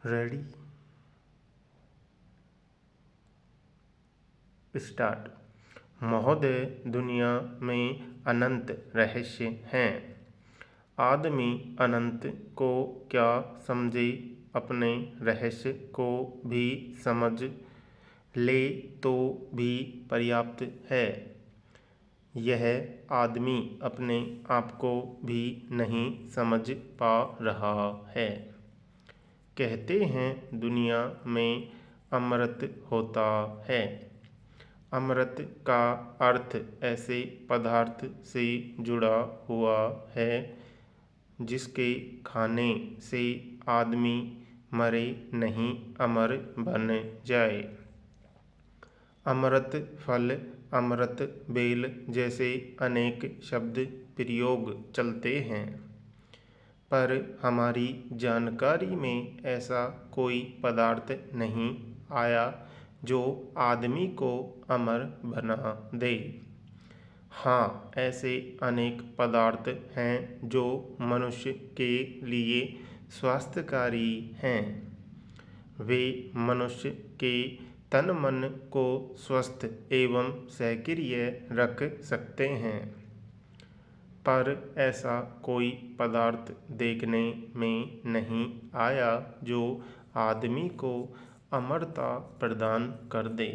Ready start. महोदय, दुनिया में अनंत रहस्य हैं। आदमी अनंत को क्या समझे, अपने रहस्य को भी समझ ले तो भी पर्याप्त है। यह आदमी अपने आप को भी नहीं समझ पा रहा है। कहते हैं दुनिया में अमृत होता है। अमृत का अर्थ ऐसे पदार्थ से जुड़ा हुआ है जिसके खाने से आदमी मरे नहीं, अमर बन जाए। अमृत फल, अमृत बेल जैसे अनेक शब्द प्रयोग चलते हैं, पर हमारी जानकारी में ऐसा कोई पदार्थ नहीं आया जो आदमी को अमर बना दे। हाँ, ऐसे अनेक पदार्थ हैं जो मनुष्य के लिए स्वास्थ्यकारी हैं। वे मनुष्य के तन मन को स्वस्थ एवं सक्रिय रख सकते हैं, पर ऐसा कोई पदार्थ देखने में नहीं आया जो आदमी को अमरता प्रदान कर दे।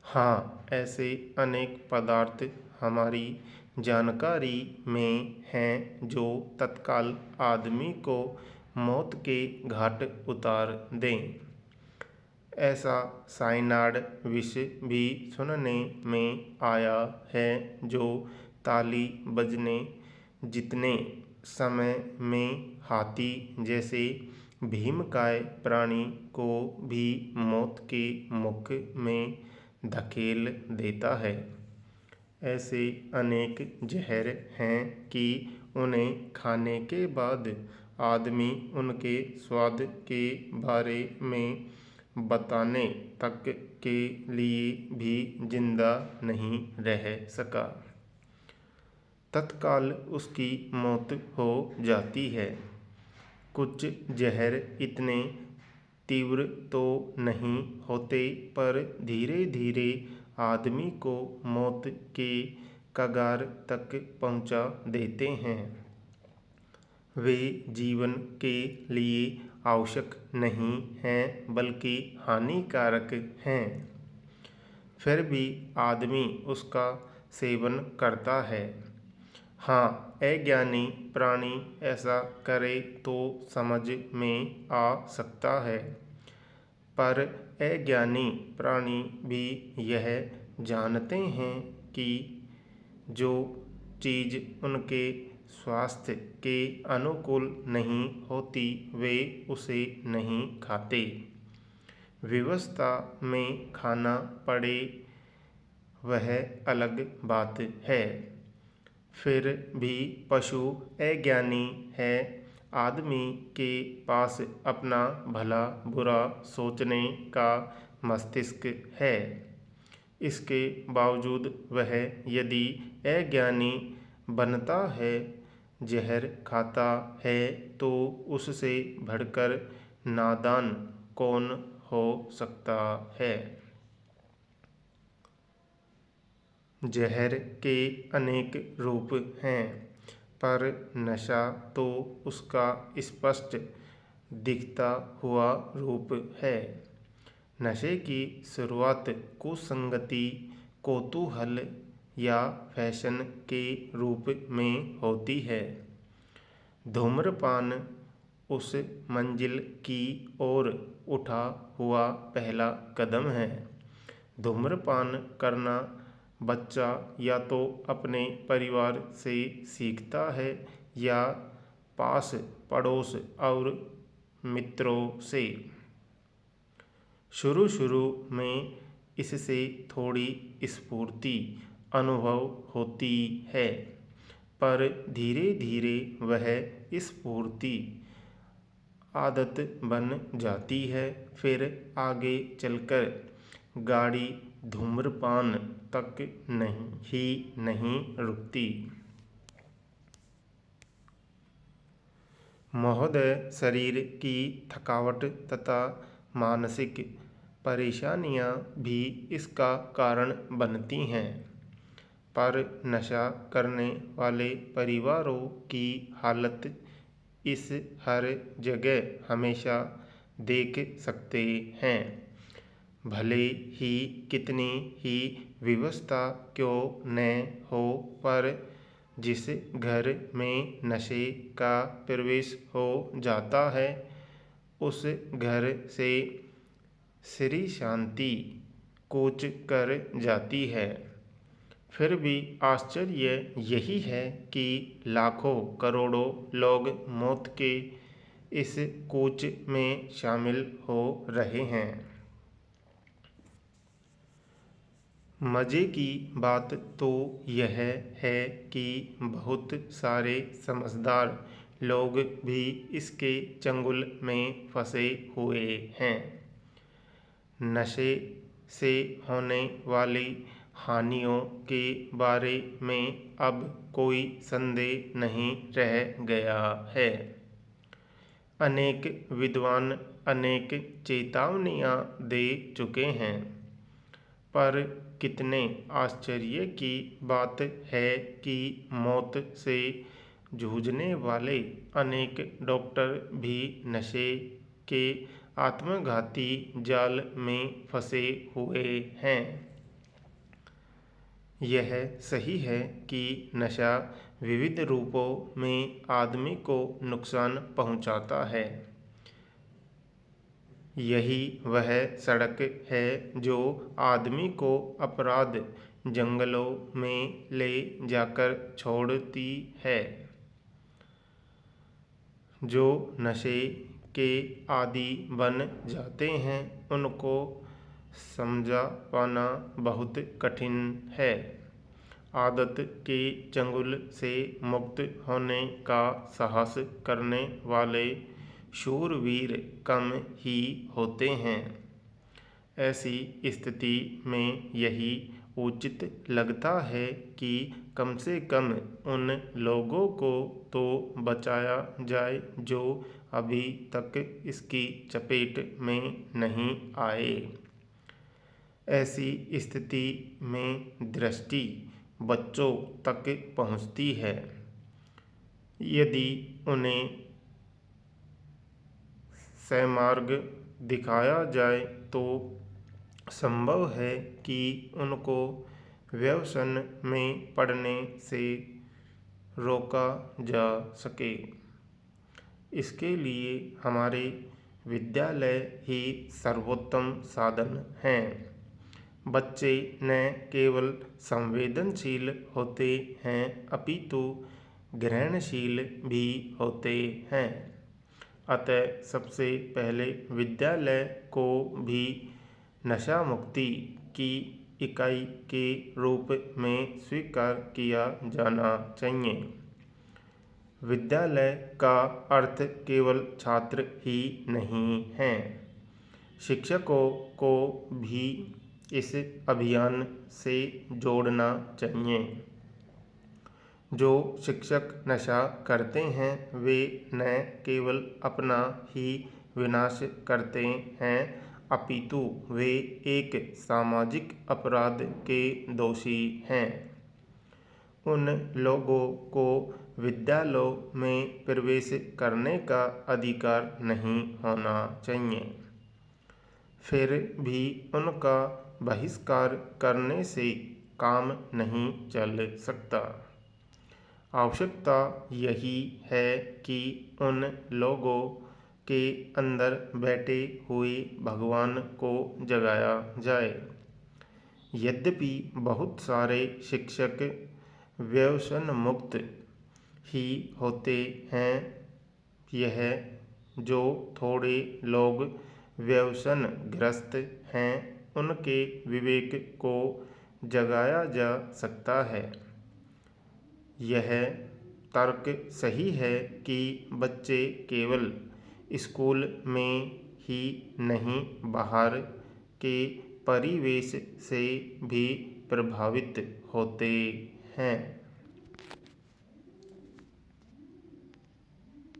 हाँ, ऐसे अनेक पदार्थ हमारी जानकारी में हैं जो तत्काल आदमी को मौत के घाट उतार दें। ऐसा साइनाइड विष भी सुनने में आया है जो ताली बजने जितने समय में हाथी जैसे भीमकाय प्राणी को भी मौत के मुख में धकेल देता है। ऐसे अनेक जहर हैं कि उन्हें खाने के बाद आदमी उनके स्वाद के बारे में बताने तक के लिए भी जिंदा नहीं रह सका। तत्काल उसकी मौत हो जाती है। कुछ जहर इतने तीव्र तो नहीं होते, पर धीरे धीरे आदमी को मौत के कगार तक पहुंचा देते हैं। वे जीवन के लिए आवश्यक नहीं हैं, बल्कि हानिकारक हैं। फिर भी आदमी उसका सेवन करता है। हाँ, अज्ञानी प्राणी ऐसा करे तो समझ में आ सकता है, पर अज्ञानी प्राणी भी यह जानते हैं कि जो चीज़ उनके स्वास्थ्य के अनुकूल नहीं होती वे उसे नहीं खाते। व्यवस्था में खाना पड़े वह अलग बात है। फिर भी पशु अज्ञानी है। आदमी के पास अपना भला बुरा सोचने का मस्तिष्क है। इसके बावजूद वह यदि अज्ञानी बनता है, जहर खाता है, तो उससे बढ़कर नादान कौन हो सकता है। जहर के अनेक रूप हैं, पर नशा तो उसका स्पष्ट दिखता हुआ रूप है। नशे की शुरुआत कुसंगति, कौतूहल या फैशन के रूप में होती है। धूम्रपान उस मंजिल की ओर उठा हुआ पहला कदम है। धूम्रपान करना बच्चा या तो अपने परिवार से सीखता है या पास पड़ोस और मित्रों से। शुरू शुरू में इससे थोड़ी स्फूर्ति अनुभव होती है, पर धीरे धीरे वह स्फूर्ति आदत बन जाती है। फिर आगे चलकर गाड़ी धूम्रपान तक नहीं रुकती। महोदय, शरीर की थकावट तथा मानसिक परेशानियां भी इसका कारण बनती हैं, पर नशा करने वाले परिवारों की हालत इस हर जगह हमेशा देख सकते हैं। भले ही कितनी ही व्यवस्था क्यों न हो, पर जिस घर में नशे का प्रवेश हो जाता है, उस घर से श्री शांति कूच कर जाती है। फिर भी आश्चर्य यही है कि लाखों करोड़ों लोग मौत के इस कूच में शामिल हो रहे हैं। मज़े की बात तो यह है कि बहुत सारे समझदार लोग भी इसके चंगुल में फंसे हुए हैं। नशे से होने वाली हानियों के बारे में अब कोई संदेह नहीं रह गया है। अनेक विद्वान अनेक चेतावनियां दे चुके हैं, पर कितने आश्चर्य की बात है कि मौत से जूझने वाले अनेक डॉक्टर भी नशे के आत्मघाती जाल में फंसे हुए हैं। यह सही है कि नशा विविध रूपों में आदमी को नुकसान पहुंचाता है। यही वह सड़क है जो आदमी को अपराध जंगलों में ले जाकर छोड़ती है। जो नशे के आदी बन जाते हैं, उनको समझा पाना बहुत कठिन है। आदत के चंगुल से मुक्त होने का साहस करने वाले शूरवीर कम ही होते हैं। ऐसी स्थिति में यही उचित लगता है कि कम से कम उन लोगों को तो बचाया जाए जो अभी तक इसकी चपेट में नहीं आए। ऐसी स्थिति में दृष्टि बच्चों तक पहुंचती है। यदि उन्हें सन्मार्ग दिखाया जाए तो संभव है कि उनको व्यसन में पड़ने से रोका जा सके। इसके लिए हमारे विद्यालय ही सर्वोत्तम साधन हैं। बच्चे न केवल संवेदनशील होते हैं, अपितु ग्रहणशील भी होते हैं। अतः सबसे पहले विद्यालय को भी नशा मुक्ति की इकाई के रूप में स्वीकार किया जाना चाहिए। विद्यालय का अर्थ केवल छात्र ही नहीं है। शिक्षकों को भी इस अभियान से जोड़ना चाहिए। जो शिक्षक नशा करते हैं, वे न केवल अपना ही विनाश करते हैं, अपितु वे एक सामाजिक अपराध के दोषी हैं। उन लोगों को विद्यालयों में प्रवेश करने का अधिकार नहीं होना चाहिए। फिर भी उनका बहिष्कार करने से काम नहीं चल सकता। आवश्यकता यही है कि उन लोगों के अंदर बैठे हुए भगवान को जगाया जाए। यद्यपि बहुत सारे शिक्षक व्यसन मुक्त ही होते हैं, यह जो थोड़े लोग व्यसन ग्रस्त हैं, उनके विवेक को जगाया जा सकता है। यह तर्क सही है कि बच्चे केवल स्कूल में ही नहीं, बाहर के परिवेश से भी प्रभावित होते हैं।